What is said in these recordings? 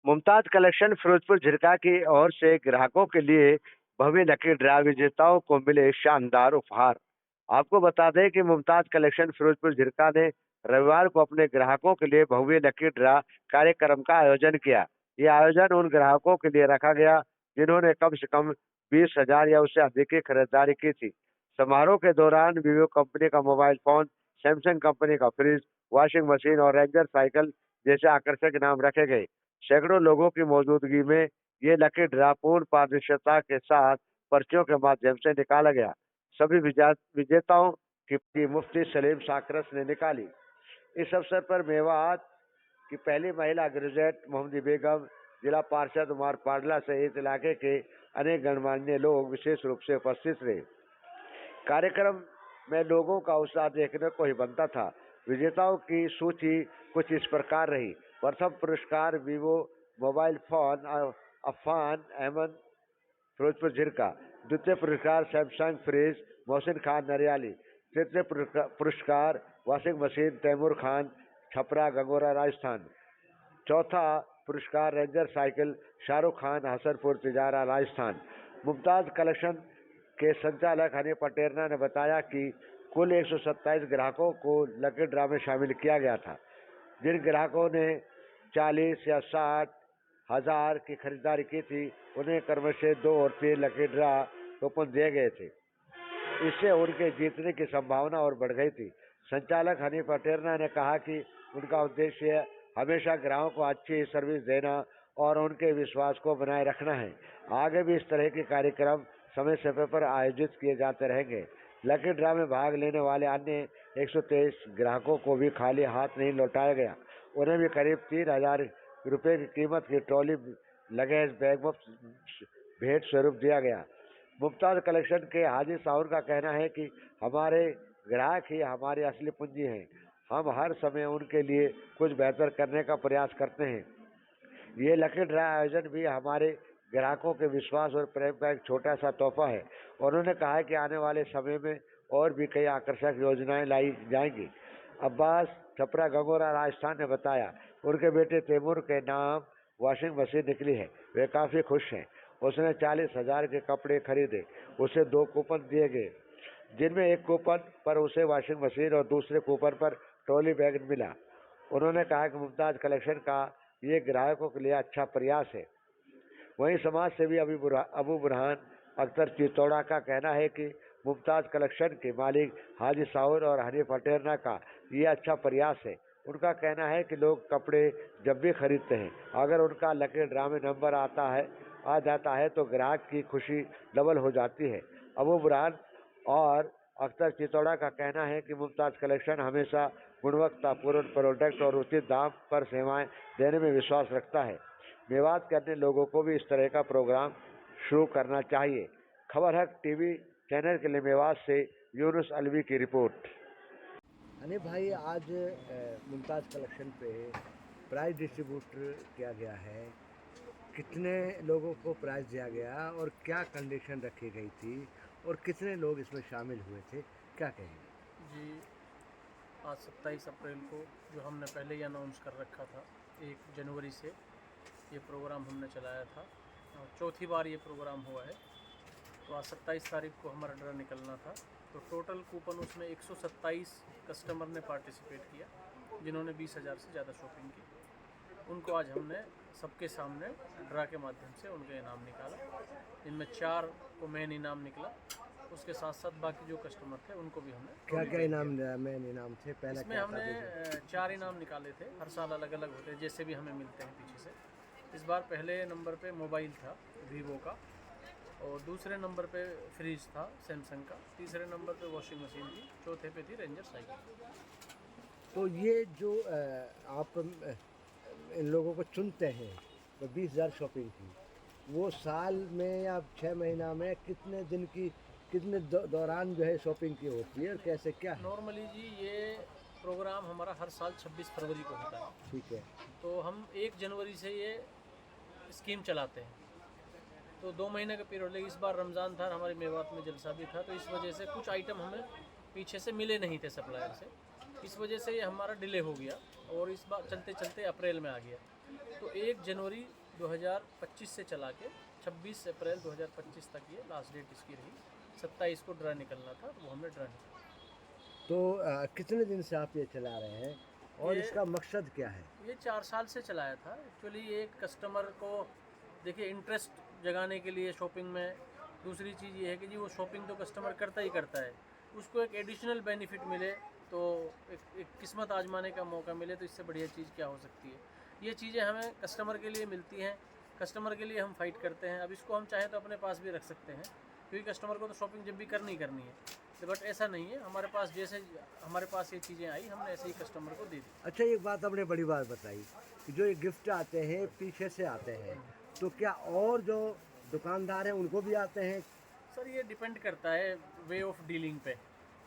Mumtaz collection Firozpur Jhirka की ओर से ग्राहकों के लिए भव्य लकी ड्रा विजेताओं को मिले शानदार उपहार। आपको बता दें कि मुमताज कलेक्शन फिरोजपुर झिरका ने रविवार को अपने ग्राहकों के लिए भव्य लकी ड्रा कार्यक्रम का आयोजन किया। ये आयोजन उन ग्राहकों के लिए रखा गया जिन्होंने कम से कम 20,000 या उससे अधिक की खरीदारी की थी। समारोह के दौरान वीवो कंपनी का मोबाइल फोन, सैमसंग कंपनी का फ्रिज, वॉशिंग मशीन और रेंजर साइकिल जैसे आकर्षक इनाम रखे गए। सैकड़ों लोगों की मौजूदगी में ये लकी ड्रा पूर्ण पारदर्शिता के साथ पर्चियों के माध्यम से निकाला गया। सभी विजेताओं की मुफ्ती सलीम साकरस ने निकाली। इस अवसर पर मेवात की पहली महिला ग्रेजुएट मोहम्मदी बेगम, जिला पार्षद उमर पाडला सहित इलाके के अनेक गणमान्य लोग विशेष रूप से उपस्थित रहे। कार्यक्रम में लोगों का उत्साह देखने को ही बनता था। विजेताओं की सूची कुछ इस प्रकार रही। प्रथम पुरस्कार Vivo mobile phone Afan Ahmad Firozpur Jhirka. द्वितीय पुरस्कार सैमसंग फ्रिज मोहसिन खान नरियाली। तृतीय पुरस्कार वॉशिंग मशीन तैमूर खान छपरा गंगोरा राजस्थान। चौथा पुरस्कार Ranger cycle Shahrukh Khan Hasanpur Tijara Rajasthan. Mumtaz collection के संचालक हनी पटेरना ने बताया कि कुल 127 ग्राहकों को लकी ड्रा में शामिल किया गया था। जिन ग्राहकों ने 40 या 60 हजार की खरीदारी की थी उन्हें क्रमशः 2 और 3 लकी ड्रा कूपन दिए गए थे। इससे उनके जीतने की संभावना और बढ़ गई थी। संचालक हनी पटेरना ने कहा कि उनका उद्देश्य हमेशा ग्राहकों को अच्छी सर्विस देना और उनके विश्वास को बनाए रखना है। आगे भी इस तरह के कार्यक्रम समय समय पर आयोजित किए जाते रहेंगे। लकी ड्रा में भाग लेने वाले अन्य 123 ग्राहकों को भी खाली हाथ नहीं लौटाया गया। उन्हें भी करीब 3,000 रुपये की कीमत की ट्रॉली लगेज बैग भेंट स्वरूप दिया गया। मुमताज कलेक्शन के हाजी साहुर का कहना है कि हमारे ग्राहक ही हमारी असली पूंजी हैं। हम हर समय उनके लिए कुछ बेहतर करने का प्रयास करते हैं। ये लकी ड्रा आयोजन भी हमारे ग्राहकों के विश्वास और प्रेम का एक छोटा सा तोहफा है। उन्होंने कहा कि आने वाले समय में और भी कई आकर्षक योजनाएं लाई जाएंगी। अब्बास छपरा गंगोरा राजस्थान ने बताया उनके बेटे तैमूर के नाम वॉशिंग मशीन निकली है। वे काफ़ी खुश हैं। उसने 40,000 के कपड़े खरीदे। उसे 2 कूपन दिए गए जिनमें एक कूपन पर उसे वॉशिंग मशीन और दूसरे कूपन पर ट्रॉली बैग मिला। उन्होंने कहा कि मुमताज कलेक्शन का ये ग्राहकों के लिए अच्छा प्रयास है। वहीं समाज सेवी अबू बुरहान अख्तर चितौड़ा का कहना है कि मुमताज कलेक्शन के मालिक हाजी साहुर और हनी पटेरना का ये अच्छा प्रयास है। उनका कहना है कि लोग कपड़े जब भी खरीदते हैं अगर उनका लकी ड्रा में नंबर आ जाता है तो ग्राहक की खुशी डबल हो जाती है। अबू बुरहान और अख्तर चितौड़ा का कहना है कि मुमताज कलेक्शन हमेशा गुणवत्तापूर्ण प्रोडक्ट और उचित दाम पर सेवाएं देने में विश्वास रखता है। मेवात के अन्य लोगों को भी इस तरह का प्रोग्राम शुरू करना चाहिए। खबर हक टीवी चैनल के लिए मेवात से यूनुस अलवी की रिपोर्ट। अनिल भाई, आज मुमताज कलेक्शन पे प्राइज डिस्ट्रीब्यूट किया गया है। कितने लोगों को प्राइज दिया गया और क्या कंडीशन रखी गई थी और कितने लोग इसमें शामिल हुए थे, क्या कहेंगे? जी, आज 27 अप्रैल को जो हमने पहले ही अनाउंस कर रखा था, 1 जनवरी से ये प्रोग्राम हमने चलाया था और चौथी बार ये प्रोग्राम हुआ है। तो आज 27 तारीख को हमारा ड्रा निकलना था। तो टोटल कूपन उसमें 127 कस्टमर ने पार्टिसिपेट किया जिन्होंने 20,000 से ज़्यादा शॉपिंग की। उनको आज हमने सबके सामने ड्रा के माध्यम से उनका इनाम निकाला, जिनमें 4 को मेन इनाम निकला। उसके साथ साथ बाकी जो कस्टमर थे उनको भी हमने क्या क्या मेन इनाम थे? पहले इसमें हमने 4 इनाम निकाले थे। हर साल अलग अलग होते हैं जैसे भी हमें मिलते हैं पीछे से। इस बार पहले नंबर पे मोबाइल था वीवो का, और दूसरे नंबर पे फ्रिज था सैमसंग का, तीसरे नंबर पे वॉशिंग मशीन थी, चौथे पे थी रेंजर साइकिल। तो ये जो आप इन लोगों को चुनते हैं, तो 20,000 शॉपिंग की, वो साल में या 6 महीना में कितने दिन की कितने दौरान जो है शॉपिंग की होती है और कैसे क्या है? नॉर्मली जी ये प्रोग्राम हमारा हर साल 26 फरवरी को होता है। ठीक है। तो हम 1 जनवरी से ये स्कीम चलाते हैं। तो 2 महीने का पीरियड, लेकिन इस बार रमज़ान था, हमारे मेवात में जलसा भी था, तो इस वजह से कुछ आइटम हमें पीछे से मिले नहीं थे सप्लायर से। इस वजह से ये हमारा डिले हो गया और इस बार चलते चलते अप्रैल में आ गया। तो 1 जनवरी 2025 से चला के 26 अप्रैल 2025 तक ये लास्ट डेट इसकी रही। 27 को ड्रा निकलना था, तो वो हमने ड्रा निकाला। तो कितने दिन से आप ये चला रहे हैं और ये- इसका मकसद क्या है? ये 4 साल से चलाया था। एक्चुअली ये कस्टमर को देखिए इंटरेस्ट जगाने के लिए शॉपिंग में। दूसरी चीज़ ये है कि जी वो शॉपिंग तो कस्टमर करता ही करता है, उसको एक एडिशनल बेनिफिट मिले, तो एक किस्मत आजमाने का मौका मिले, तो इससे बढ़िया चीज़ क्या हो सकती है। ये चीज़ें हमें कस्टमर के लिए मिलती हैं, कस्टमर के लिए हम फाइट करते हैं। अब इसको हम चाहें तो अपने पास भी रख सकते हैं, क्योंकि कस्टमर को तो शॉपिंग जब भी करनी है। तो बट ऐसा नहीं है, हमारे पास जैसे हमारे पास ये चीज़ें आई हमने ऐसे ही कस्टमर को दे दी। अच्छा, एक बात आपने बड़ी बात बताई कि जो ये गिफ्ट आते हैं पीछे से आते हैं, तो क्या और जो दुकानदार हैं उनको भी आते हैं? सर ये डिपेंड करता है वे ऑफ डीलिंग पे।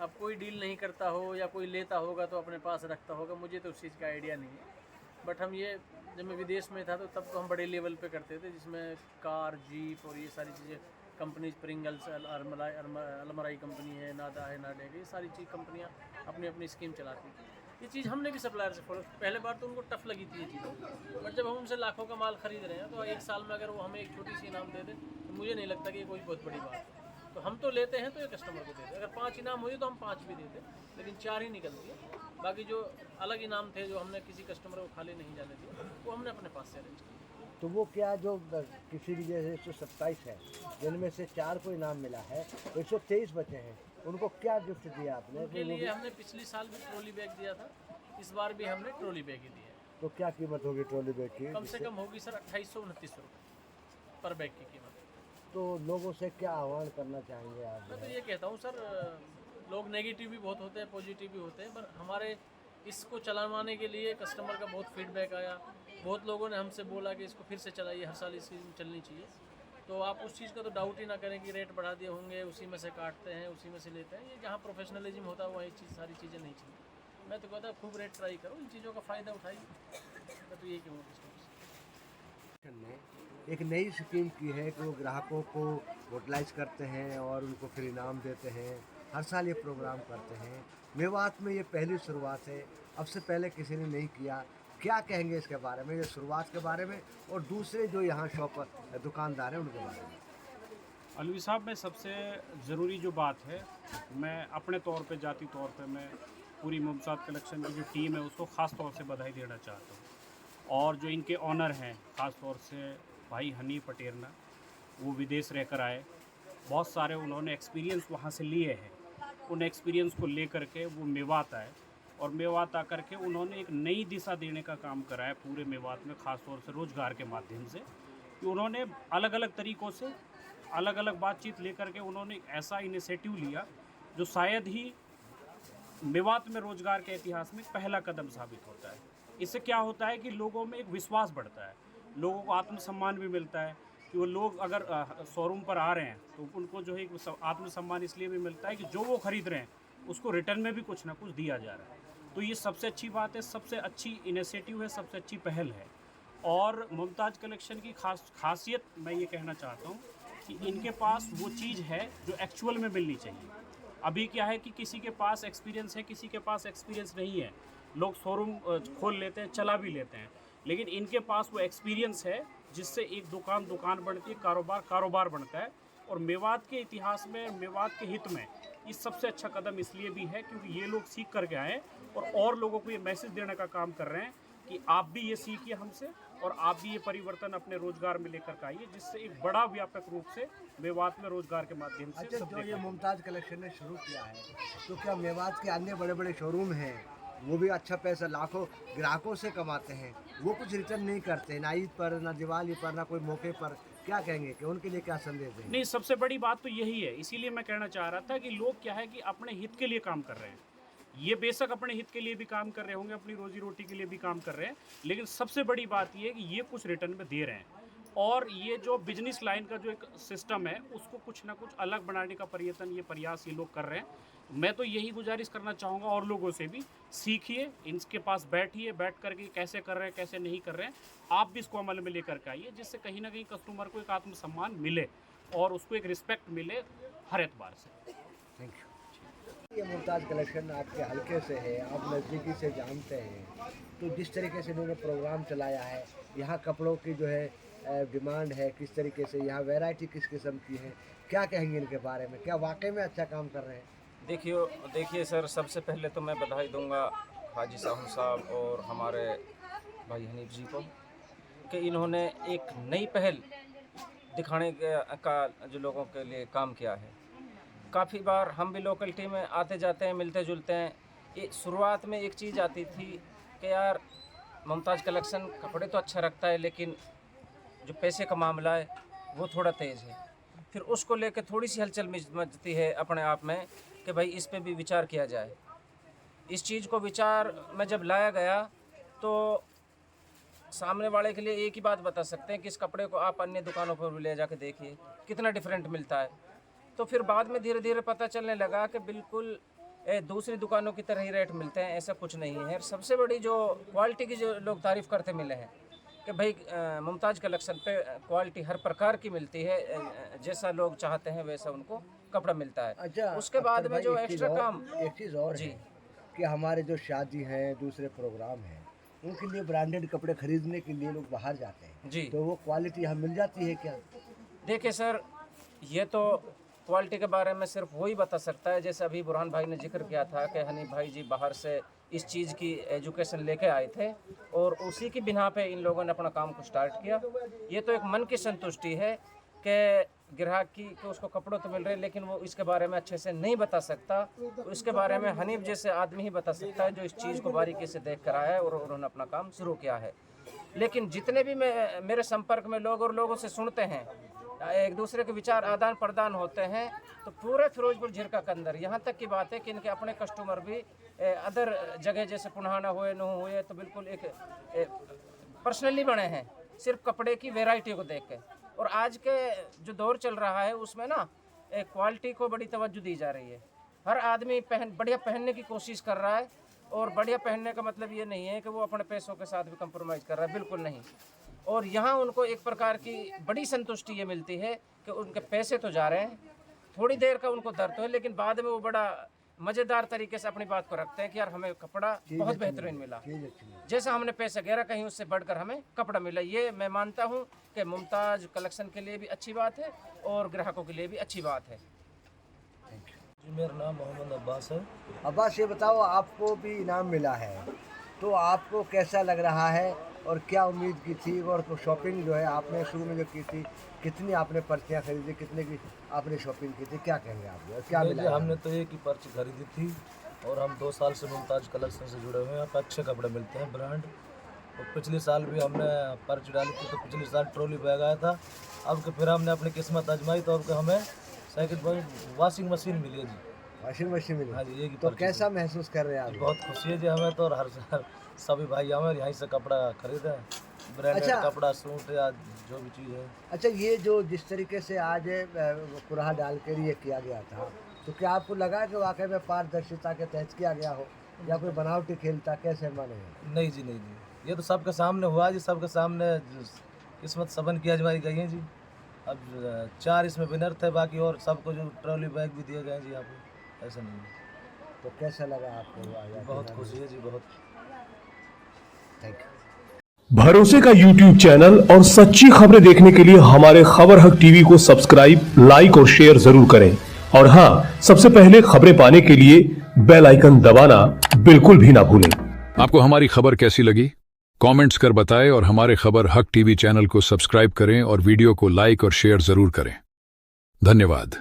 अब कोई डील नहीं करता हो या कोई लेता होगा तो अपने पास रखता होगा, मुझे तो उस चीज़ का आइडिया नहीं है। बट हम ये जब मैं विदेश में था तो तब तो हम बड़े लेवल पे करते थे, जिसमें कार, जीप और ये सारी चीज़ें कंपनीज, प्रिंगल्स, अलमराई कंपनी है, नादा है, नाडेग, ये सारी चीज़ कंपनियाँ अपनी अपनी स्कीम चलाती थी। ये चीज़ हमने भी सप्लायर से फॉलो, पहले बार तो उनको टफ लगी थी ये चीज़ें, बट जब हम उनसे लाखों का माल खरीद रहे हैं तो एक साल में अगर वो हमें एक छोटी सी इनाम दे दे तो मुझे नहीं लगता कि ये कोई बहुत बड़ी बात है। तो हम तो लेते हैं तो ये कस्टमर को देते हैं। अगर 5 इनाम हुई तो हम 5 भी देते, लेकिन 4 ही निकलती है। बाकी जो अलग इनाम थे जो हमने किसी कस्टमर को खाली नहीं जाने दिए, वो हमने अपने पास से अरेंज किया। तो वो क्या जो किसी भी जैसे 127 है जिनमें से 4 को इनाम मिला है, 123 बचे हैं, उनको क्या गिफ्ट दिया आपने? उनके लिए हमने पिछली साल भी ट्रॉली बैग दिया था, इस बार भी हमने ट्रॉली बैग ही दिया है। तो क्या कीमत होगी ट्रॉली बैग की? कम से कम होगी सर 2829 रुपये पर बैग की कीमत। तो लोगों से क्या आह्वान करना चाहेंगे आप? मैं तो ये कहता हूँ सर, लोग नेगेटिव भी बहुत होते हैं, पॉजिटिव भी होते हैं, पर हमारे इसको चलाने के लिए कस्टमर का बहुत फीडबैक आया। बहुत लोगों ने हमसे बोला कि इसको फिर से चलाइए, हर साल इसकी चलनी चाहिए। तो आप उस चीज़ का तो डाउट ही ना करें कि रेट बढ़ा दिए होंगे, उसी में से काटते हैं, उसी में से लेते हैं। ये जहाँ प्रोफेशनलिज्म होता है वही चीज़, सारी चीज़ें नहीं चाहिए। मैं तो कहता खूब रेट ट्राई करो, इन चीज़ों का फ़ायदा उठाइए। मैं तो यही कहूँगा कस्टमर से। ने एक नई स्कीम की है कि वो ग्राहकों को मोटिलाइज करते हैं और उनको फिर इनाम देते हैं। हर साल ये प्रोग्राम करते हैं। मेवात में ये पहली शुरुआत है, अब से पहले किसी ने नहीं किया। क्या कहेंगे इसके बारे में, ये शुरुआत के बारे में, और दूसरे जो यहाँ शॉप दुकानदार हैं उनके बारे में? अलवी साहब, में सबसे ज़रूरी जो बात है, मैं अपने तौर पे, जाती तौर पे, मैं पूरी मुमताज़ कलेक्शन की जो टीम है उसको ख़ास तौर से बधाई देना चाहता हूँ। और जो इनके ऑनर हैं, ख़ास तौर से भाई हनी पटेरना, वो विदेश रहकर आए, बहुत सारे उन्होंने एक्सपीरियंस वहाँ से लिए हैं। उन एक्सपीरियंस को लेकर के वो मेवात आए, और मेवात आकर के उन्होंने एक नई दिशा देने का काम करा है पूरे मेवात में, ख़ास तौर से रोज़गार के माध्यम से। कि उन्होंने अलग अलग तरीक़ों से अलग अलग बातचीत लेकर के उन्होंने एक ऐसा इनिशिएटिव लिया जो शायद ही मेवात में रोज़गार के इतिहास में पहला कदम साबित होता है। इससे क्या होता है कि लोगों में एक विश्वास बढ़ता है, लोगों को आत्मसम्मान भी मिलता है कि वो लोग अगर शोरूम पर आ रहे हैं तो उनको जो है एक आत्मसम्मान इसलिए भी मिलता है कि जो वो ख़रीद रहे हैं उसको रिटर्न में भी कुछ ना कुछ दिया जा रहा है। तो ये सबसे अच्छी बात है, सबसे अच्छी इनिशिएटिव है, सबसे अच्छी पहल है। और मुमताज़ कलेक्शन की खासियत मैं ये कहना चाहता हूँ कि इनके पास वो चीज़ है जो एक्चुअल में मिलनी चाहिए। अभी क्या है कि किसी के पास एक्सपीरियंस है, किसी के पास एक्सपीरियंस नहीं है। लोग शोरूम खोल लेते हैं, चला भी लेते हैं, लेकिन इनके पास वो एक्सपीरियंस है जिससे एक दुकान दुकान बनती है, कारोबार कारोबार बनता है। और मेवात के इतिहास में, मेवात के हित में ये सबसे अच्छा कदम इसलिए भी है क्योंकि ये लोग सीख करके आए और लोगों को ये मैसेज देने का काम कर रहे हैं कि आप भी ये सीखिए हमसे, और आप भी ये परिवर्तन अपने रोजगार में लेकर के आइए, जिससे एक बड़ा व्यापक रूप से मेवात में रोजगार के माध्यम से अच्छा, सब जो ये देखेंगे। मुमताज़ कलेक्शन ने शुरू किया है, तो क्या मेवात के अन्य बड़े बड़े शोरूम हैं वो भी अच्छा पैसा लाखों ग्राहकों से कमाते हैं, वो कुछ रिटर्न नहीं करते, ना ईद पर, ना दिवाली पर, ना कोई मौके पर? क्या कहेंगे कि उनके लिए क्या संदेश देंगे? नहीं, सबसे बड़ी बात तो यही है। इसीलिए मैं कहना चाह रहा था कि लोग क्या है कि अपने हित के लिए काम कर रहे हैं। ये बेशक अपने हित के लिए भी काम कर रहे होंगे, अपनी रोजी रोटी के लिए भी काम कर रहे हैं, लेकिन सबसे बड़ी बात ये है कि ये कुछ रिटर्न में दे रहे हैं। और ये जो बिजनेस लाइन का जो एक सिस्टम है उसको कुछ ना कुछ अलग बनाने का प्रयास ये लोग कर रहे हैं। मैं तो यही गुजारिश करना चाहूँगा और लोगों से भी, सीखिए, इनके पास बैठिए, बैठ करके कैसे कर रहे हैं, कैसे नहीं कर रहे हैं, आप भी इसको अमल में लेकर के आइए, जिससे कहीं ना कहीं कस्टमर को एक आत्मसम्मान मिले और उसको एक रिस्पेक्ट मिले हर एतबार से। Thank you. ये मुमताज़ कलेक्शन आपके हल्के से है, आप नज़दीकी से जानते हैं, तो जिस तरीके से इन्होंने प्रोग्राम चलाया है, यहाँ कपड़ों की जो है डिमांड है, किस तरीके से यहाँ वैरायटी किस किस्म की है, क्या कहेंगे इनके बारे में, क्या वाकई में अच्छा काम कर रहे हैं? देखिए सर, सबसे पहले तो मैं बधाई दूंगा हाजी साहब और हमारे भाई हनीफ जी को कि इन्होंने एक नई पहल दिखाने का जो लोगों के लिए काम किया है। काफ़ी बार हम भी लोकलिटी में आते जाते हैं, मिलते जुलते हैं। शुरुआत में एक चीज़ आती थी कि यार मुमताज़ कलेक्शन कपड़े तो अच्छा रखता है, लेकिन जो पैसे का मामला है वो थोड़ा तेज़ है। फिर उसको लेकर थोड़ी सी हलचल मचती है अपने आप में कि भाई इस पे भी विचार किया जाए। इस चीज़ को विचार में जब लाया गया तो सामने वाले के लिए एक ही बात बता सकते हैं कि इस कपड़े को आप अन्य दुकानों पर भी ले जाके देखिए कितना डिफरेंट मिलता है। तो फिर बाद में धीरे धीरे पता चलने लगा कि बिल्कुल दूसरी दुकानों की तरह ही रेट मिलते हैं, ऐसा कुछ नहीं है। सबसे बड़ी जो क्वालिटी की जो लोग तारीफ़ करते मिले हैं कि भाई मुमताज़ कलेक्शन पे क्वालिटी हर प्रकार की मिलती है, जैसा लोग चाहते हैं वैसा उनको कपड़ा मिलता है। अच्छा, उसके बाद में जो एक्स्ट्रा काम एक चीज़ और जी है कि हमारे जो शादी हैं, दूसरे प्रोग्राम हैं, उनके लिए ब्रांडेड कपड़े खरीदने के लिए लोग बाहर जाते हैं जी। तो वो क्वालिटी यहाँ मिल जाती है क्या? देखिए सर, ये तो क्वालिटी के बारे में सिर्फ वही बता सकता है, जैसे अभी बुरहान भाई ने जिक्र किया था कि हनीफ भाई जी बाहर से इस चीज़ की एजुकेशन लेके आए थे और उसी की बिना पे इन लोगों ने अपना काम को स्टार्ट किया। ये तो एक मन की संतुष्टि है कि ग्राहक की कि उसको कपड़ों तो मिल रहे हैं, लेकिन वो इसके बारे में अच्छे से नहीं बता सकता। तो इसके बारे में हनीफ जैसे आदमी ही बता सकता है जो इस चीज़ को बारीकी से देख कर आया है और उन्होंने अपना काम शुरू किया है। लेकिन जितने भी मेरे संपर्क में लोग और लोगों से सुनते हैं, एक दूसरे के विचार आदान प्रदान होते हैं, तो पूरे फिरोजपुर झिरका के अंदर यहाँ तक की बात है कि इनके अपने कस्टमर भी अदर जगह जैसे पुनहाना हुए नूह हुए तो बिल्कुल एक पर्सनली बने हैं सिर्फ कपड़े की वैरायटी को देख के। और आज के जो दौर चल रहा है उसमें ना क्वालिटी को बड़ी तवज्जो दी जा रही है। हर आदमी बढ़िया पहनने की कोशिश कर रहा है, और बढ़िया पहनने का मतलब ये नहीं है कि वो अपने पैसों के साथ भी कंप्रोमाइज़ कर रहा है, बिल्कुल नहीं। और यहाँ उनको एक प्रकार की बड़ी संतुष्टि ये मिलती है कि उनके पैसे तो जा रहे हैं, थोड़ी देर का उनको दर्द तो है, लेकिन बाद में वो बड़ा मज़ेदार तरीके से अपनी बात को रखते हैं कि यार हमें कपड़ा बहुत बेहतरीन मिला, जैसा हमने पैसे गहरा कहीं उससे बढ़कर हमें कपड़ा मिला। ये मैं मानता हूँ कि मुमताज़ कलेक्शन के लिए भी अच्छी बात है और ग्राहकों के लिए भी अच्छी बात है। जी, मेरा नाम मोहम्मद अब्बास है। अब्बास, ये बताओ, आपको भी इनाम मिला है तो आपको कैसा लग रहा है और क्या उम्मीद की थी? और तो शॉपिंग जो है आपने शुरू में जो की थी, कितनी आपने पर्चियाँ खरीदी, कितने की आपने शॉपिंग की थी, क्या कहेंगे आप और क्या मिला? हमने तो एक ही पर्ची खरीदी थी और हम 2 साल से मुमताज़ कलेक्शन से जुड़े हुए हैं। यहाँ पर अच्छे कपड़े मिलते हैं ब्रांड। और पिछले साल भी हमने पर्ची डाली थी तो पिछले साल ट्रॉली बैग आया था। अब के फिर हमने अपनी किस्मत आजमाई तो अब हमें साइकिल वॉशिंग मशीन मिली है जी। वॉशिंग मशीन मिली? हाँ जी। तो कैसा महसूस कर रहे हैं आप? बहुत खुशी है जी हमें तो, और हर साल सभी भाई हमें यहीं से कपड़ा खरीदे, ब्रांडेड कपड़ा, सूट या जो भी चीज़ है। अच्छा, ये जो जिस तरीके से आज कुराहा डाल कर ये किया गया था, तो क्या आपको लगा कि वाकई में पारदर्शिता के तहत किया गया हो या कोई बनावटी खेल था, कैसे माने? नहीं जी, नहीं जी, ये तो सबके सामने हुआ जी, सबके सामने किस्मत सबन की आजमाई गई है जी। अब 4 इसमें विनर थे, बाकी और सबको जो ट्रॉली बैग भी दिए गए जी यहाँ पे, ऐसा नहीं है। तो कैसा लगा आपको? बहुत खुशी है जी, बहुत। Thank you. भरोसे का YouTube चैनल और सच्ची खबरें देखने के लिए हमारे खबर हक टीवी को सब्सक्राइब, लाइक और शेयर जरूर करें। और हां, सबसे पहले खबरें पाने के लिए बेल आइकन दबाना बिल्कुल भी ना भूलें। आपको हमारी खबर कैसी लगी? कमेंट्स कर बताएं और हमारे खबर हक टीवी चैनल को सब्सक्राइब करें और वीडियो को लाइक और शेयर जरूर करें। धन्यवाद।